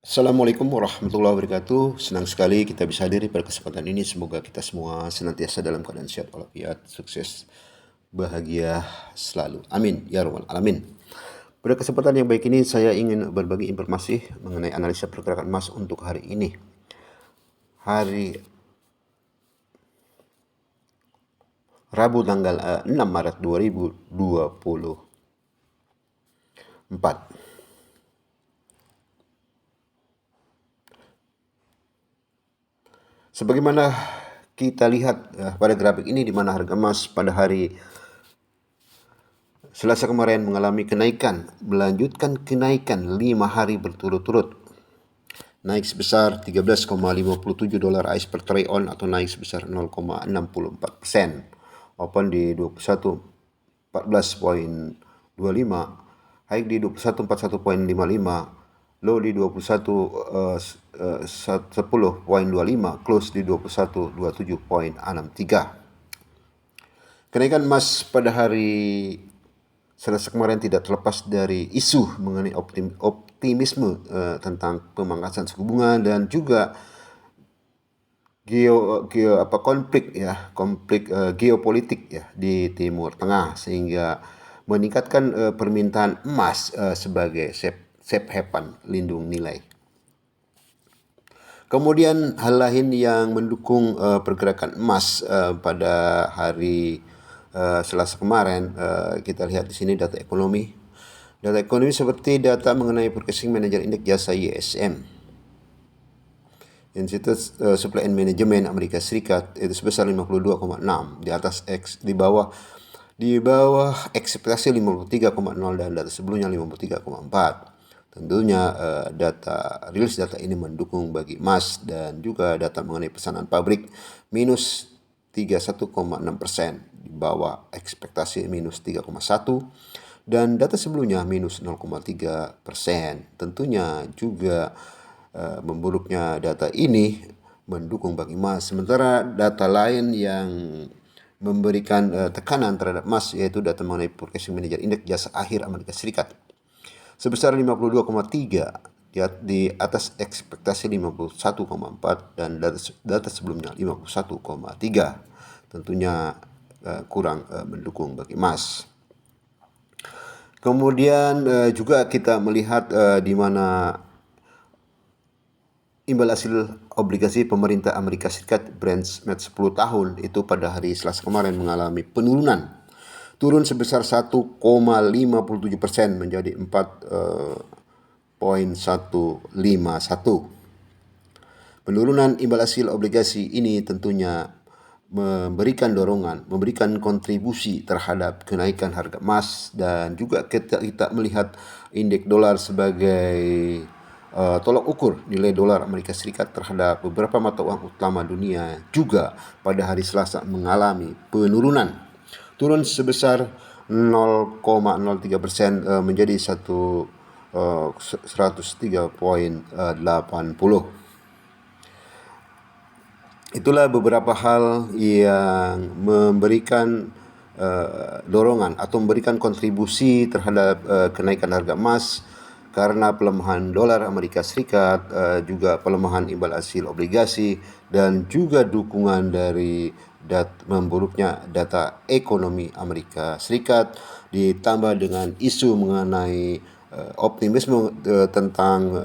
Assalamualaikum warahmatullahi wabarakatuh. Senang sekali kita bisa hadir pada kesempatan ini. Semoga kita semua senantiasa dalam keadaan sehat walafiat, sukses, bahagia selalu. Amin ya rabbal alamin. Pada kesempatan yang baik ini saya ingin berbagi informasi mengenai analisa pergerakan emas untuk hari ini. Hari Rabu tanggal 6 Maret 2024. Sebagaimana kita lihat pada grafik ini, di mana harga emas pada hari Selasa kemarin mengalami kenaikan, melanjutkan kenaikan 5 hari berturut-turut. Naik sebesar 13,57 dolar AS per troy ounce atau naik sebesar 0,64%. Open di 21.14.25, high di 21.41.55, low di 10.25, close di 21.27.63. Kenaikan emas pada hari Selasa kemarin tidak terlepas dari isu mengenai optimisme tentang pemangkasan suku bunga dan juga konflik geopolitik ya di Timur Tengah, sehingga meningkatkan permintaan emas sebagai safe haven, lindung nilai. Kemudian hal lain yang mendukung pergerakan emas pada hari Selasa kemarin, kita lihat di sini data ekonomi. Data ekonomi seperti data mengenai Purchasing Manager Index jasa ISM, Institute Supply and Management Amerika Serikat, itu sebesar 52,6, di bawah ekspektasi 53,0 dan data sebelumnya 53,4. Tentunya rilis data ini mendukung bagi emas, dan juga data mengenai pesanan pabrik minus 31,6%, di bawah ekspektasi minus 3,1, dan data sebelumnya minus 0,3%. Tentunya juga memburuknya data ini mendukung bagi emas. Sementara data lain yang memberikan tekanan terhadap emas yaitu data mengenai Purchasing Manager Index jasa akhir Amerika Serikat sebesar 52,3, di atas ekspektasi 51,4, dan data sebelumnya 51,3. Tentunya kurang mendukung bagi emas. Kemudian juga kita melihat di mana imbal hasil obligasi pemerintah Amerika Serikat benchmark 10 tahun itu pada hari Selasa kemarin mengalami penurunan, turun sebesar 1,57% menjadi 4,151. Penurunan imbal hasil obligasi ini tentunya memberikan kontribusi terhadap kenaikan harga emas, dan juga kita melihat indeks dolar sebagai tolok ukur nilai dolar Amerika Serikat terhadap beberapa mata uang utama dunia juga pada hari Selasa mengalami penurunan, turun sebesar 0,03% menjadi 103,80. Itulah beberapa hal yang memberikan dorongan atau memberikan kontribusi terhadap kenaikan harga emas, karena pelemahan dolar Amerika Serikat, juga pelemahan imbal hasil obligasi, dan juga dukungan dari memburuknya data ekonomi Amerika Serikat, ditambah dengan isu mengenai optimisme tentang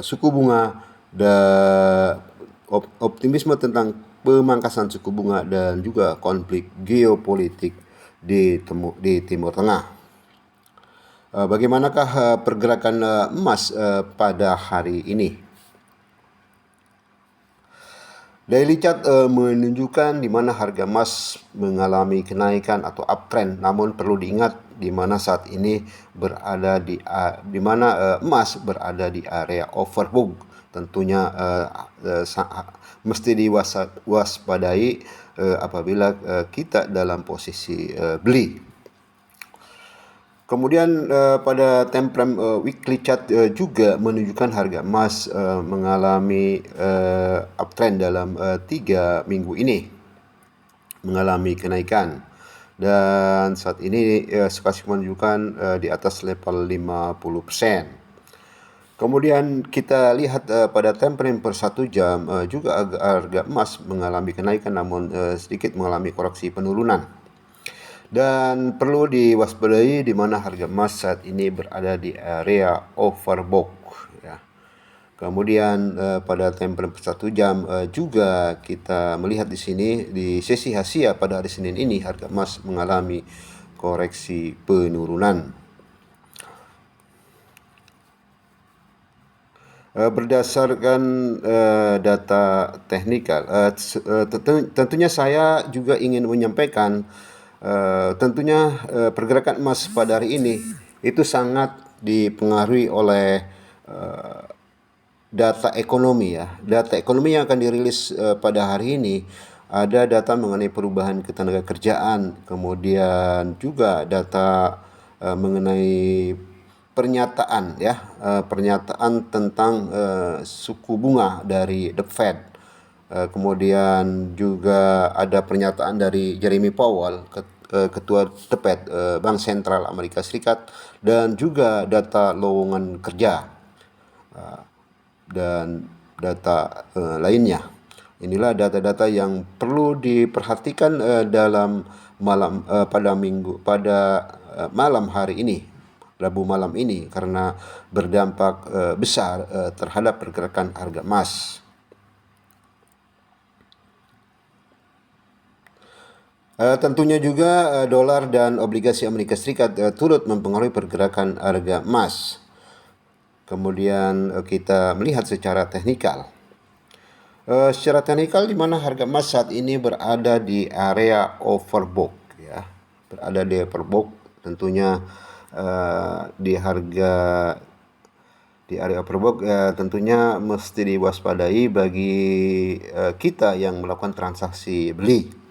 suku bunga, dan optimisme tentang pemangkasan suku bunga, dan juga konflik geopolitik di Timur Tengah. Bagaimanakah pergerakan emas pada hari ini? Daily chart menunjukkan di mana harga emas mengalami kenaikan atau uptrend, namun perlu diingat di mana saat ini emas berada di area overbought. Tentunya mesti diwaspadai apabila kita dalam posisi beli. Kemudian pada time frame weekly chart juga menunjukkan harga emas mengalami uptrend dalam 3 minggu ini, mengalami kenaikan, dan saat ini stokastik menunjukkan di atas level 50%. Kemudian kita lihat pada time frame per 1 jam juga harga emas mengalami kenaikan namun sedikit mengalami koreksi penurunan. Dan perlu diwaspadai di mana harga emas saat ini berada di area overbought ya. Kemudian pada time frame per 1 jam juga kita melihat di sini di sesi Asia pada hari Senin ini harga emas mengalami koreksi penurunan. Berdasarkan data teknikal, tentunya saya juga ingin menyampaikan tentunya pergerakan emas pada hari ini itu sangat dipengaruhi oleh data ekonomi ya. Data ekonomi yang akan dirilis pada hari ini ada data mengenai perubahan ketenagakerjaan, kemudian juga data mengenai pernyataan ya, pernyataan tentang suku bunga dari The Fed. Kemudian juga ada pernyataan dari Jeremy Powell, Ketua The Fed, Bank Sentral Amerika Serikat, dan juga data lowongan kerja dan data lainnya. Inilah data-data yang perlu diperhatikan dalam malam hari ini, Rabu malam ini, karena berdampak besar terhadap pergerakan harga emas. Tentunya juga dolar dan obligasi Amerika Serikat turut mempengaruhi pergerakan harga emas. Kemudian kita melihat secara teknikal. Secara teknikal di mana harga emas saat ini berada di area overbought ya. Berada di overbought, tentunya di area overbought tentunya mesti diwaspadai bagi kita yang melakukan transaksi beli.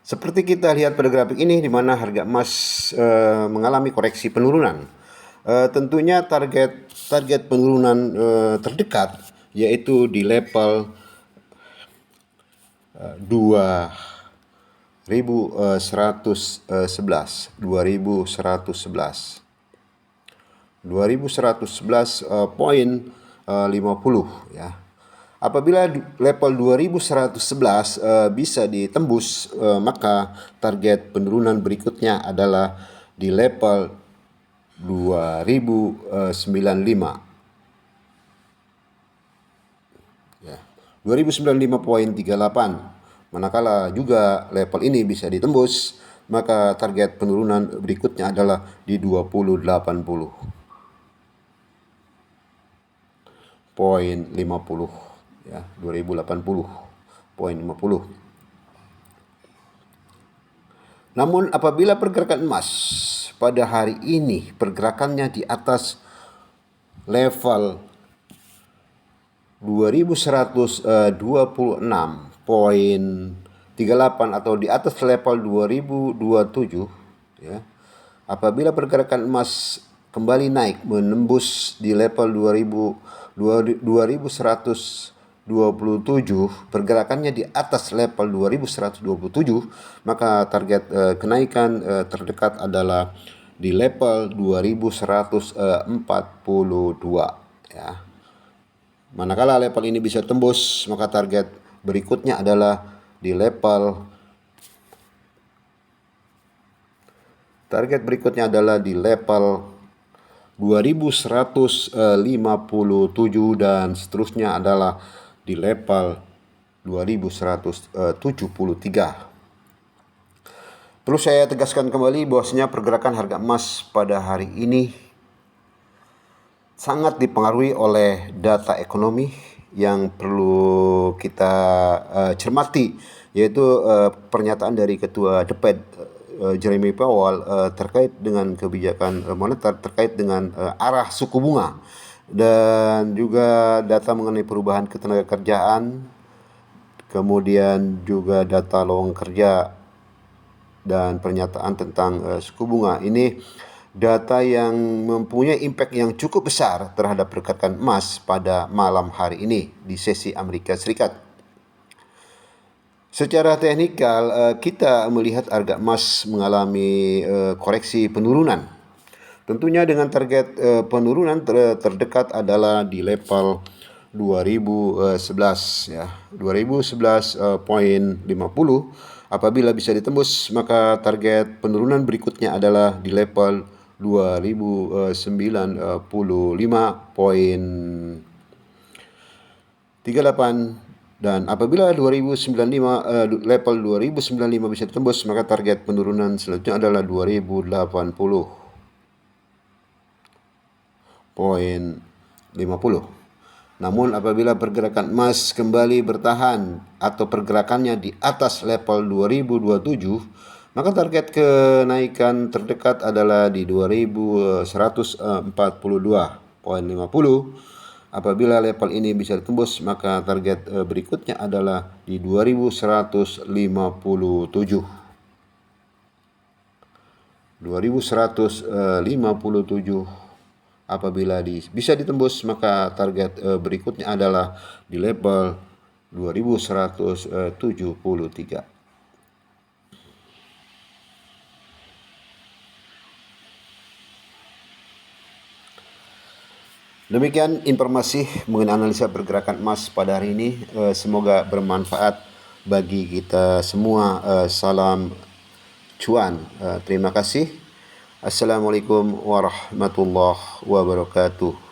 Seperti kita lihat pada grafik ini di mana harga emas mengalami koreksi penurunan. Tentunya target penurunan terdekat yaitu di level 2111 poin 50 ya. Apabila level 2111 bisa ditembus, maka target penurunan berikutnya adalah di level 2095 ya, 2095.38. Manakala juga level ini bisa ditembus, maka target penurunan berikutnya adalah di 2080.50 ya, 2080.50. Namun apabila pergerakan emas pada hari ini pergerakannya di atas level 2126.38 atau di atas level 2027 ya. Apabila pergerakan emas kembali naik menembus di level 2127, pergerakannya di atas level 2127, maka target kenaikan terdekat adalah di level 2142 ya. Manakala level ini bisa tembus, maka target berikutnya adalah di level 2157 dan seterusnya adalah di level 2173. Perlu saya tegaskan kembali bahwasanya pergerakan harga emas pada hari ini sangat dipengaruhi oleh data ekonomi yang perlu kita cermati, yaitu pernyataan dari Ketua The Fed Jeremy Powell terkait dengan kebijakan moneter, terkait dengan arah suku bunga, dan juga data mengenai perubahan ketenagakerjaan, kemudian juga data lowongan kerja dan pernyataan tentang suku bunga. Ini data yang mempunyai impact yang cukup besar terhadap pergerakan emas pada malam hari ini di sesi Amerika Serikat. Secara teknikal kita melihat harga emas mengalami koreksi penurunan. Tentunya dengan target penurunan terdekat adalah di level 2011 ya. 2011.50. Apabila bisa ditembus, maka target penurunan berikutnya adalah di level 2095.38. Dan apabila 2095 level 2095 bisa ditembus, maka target penurunan selanjutnya adalah 2080.50. Namun apabila pergerakan emas kembali bertahan atau pergerakannya di atas level 2027, maka target kenaikan terdekat adalah di 2142.50. Apabila level ini bisa ditembus, maka target berikutnya adalah di 2157. 2157. Apabila bisa ditembus, maka target berikutnya adalah di level 2173. Demikian informasi mengenai analisa pergerakan emas pada hari ini. Semoga bermanfaat bagi kita semua. Salam cuan. Terima kasih. Assalamualaikum warahmatullahi wabarakatuh.